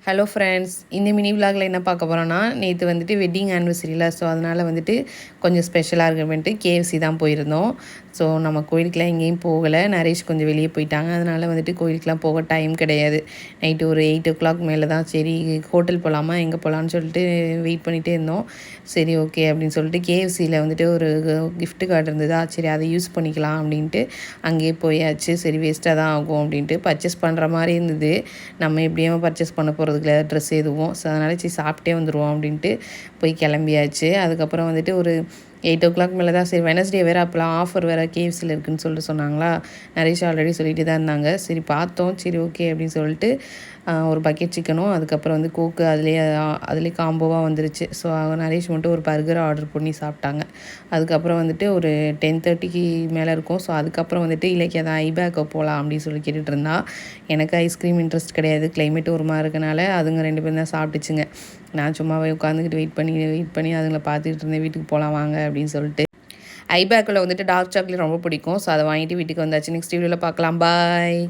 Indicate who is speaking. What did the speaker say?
Speaker 1: Hello friends, இந்த mini விலாகில் என்ன பார்க்க போகிறோன்னா, நேற்று வந்துட்டு வெட்டிங் ஆனிவர்சரியில், ஸோ அதனால் வந்துட்டு கொஞ்சம் ஸ்பெஷலாக இருக்கணும்ட்டு கேஎஃப்சி தான் போயிருந்தோம். ஸோ நம்ம கோயிலுக்குலாம் எங்கேயும் போகலை. நரேஷ் கொஞ்சம் வெளியே போயிட்டாங்க. அதனால் வந்துட்டு கோயிலுக்குலாம் போக டைம் கிடையாது. நைட்டு ஒரு 8:00 மேலே தான் சரி ஹோட்டல் போகலாமா எங்கே போகலான்னு சொல்லிட்டு வெயிட் பண்ணிகிட்டே இருந்தோம். சரி ஓகே அப்படின்னு சொல்லிட்டு கேஎஃப்சியில் வந்துட்டு ஒரு கிஃப்ட் கார்டு இருந்ததா, சரி அதை யூஸ் பண்ணிக்கலாம் அப்படின்ட்டு அங்கேயே போயாச்சு. சரி வேஸ்ட்டாக தான் ஆகும் அப்படின்ட்டு பர்ச்சேஸ் பண்ணுற மாதிரி இருந்தது. நம்ம எப்படியும் பர்ச்சேஸ் பண்ண போகிறதுக்குல ட்ரெஸ் எதுவும், ஸோ அதனால் சரி சாப்பிட்டே வந்துடுவோம் அப்படின்ட்டு போய் கிளம்பியாச்சு. அதுக்கப்புறம் வந்துட்டு ஒரு 8:00 மேலே தான் சரி வெனஸ்டே வேறு அப்போலாம் ஆஃபர் வேறு கேஎஃப்சியில் இருக்குதுன்னு சொல்லிட்டு சொன்னாங்களா. நரேஷ் ஆல்ரெடி சொல்லிட்டு தான் இருந்தாங்க. சரி பார்த்தோம், சரி ஓகே அப்படின்னு சொல்லிட்டு ஒரு பக்கெட் சிக்கனும் அதுக்கப்புறம் வந்து கோக்கு அதுலேயே காம்போவாக வந்துருச்சு. ஸோ நரேஷ் மட்டும் ஒரு பர்கர் ஆர்டர் பண்ணி சாப்பிட்டாங்க. அதுக்கப்புறம் வந்துட்டு ஒரு 10:30 மேலே இருக்கும். ஸோ அதுக்கப்புறம் வந்துட்டு இலக்கிய தான் ஐபேக்கோ போகலாம் அப்படின்னு சொல்லி கேட்டுட்டு இருந்தா. எனக்கு ஐஸ்கிரீம் இன்ட்ரெஸ்ட் கிடையாது. கிளைமேட் ஒரு மாதிரி இருக்கனால அதுங்க 2 பேரும் தான் சாப்பிட்டுச்சுங்க. நான் சும்மாவே உட்காந்துக்கிட்டு வெயிட் பண்ணி அதுங்களை பார்த்துக்கிட்டு இருந்தேன். வீட்டுக்கு போகலாம் வாங்க அப்படின்னு சொல்லிட்டு. ஐபேக்கில் வந்துட்டு டார்க் சாக்லேட் ரொம்ப பிடிக்கும். ஸோ அதை வாங்கிட்டு வீட்டுக்கு வந்தாச்சு. நெக்ஸ்ட் வீடியோவில் பார்க்கலாம். பாய்.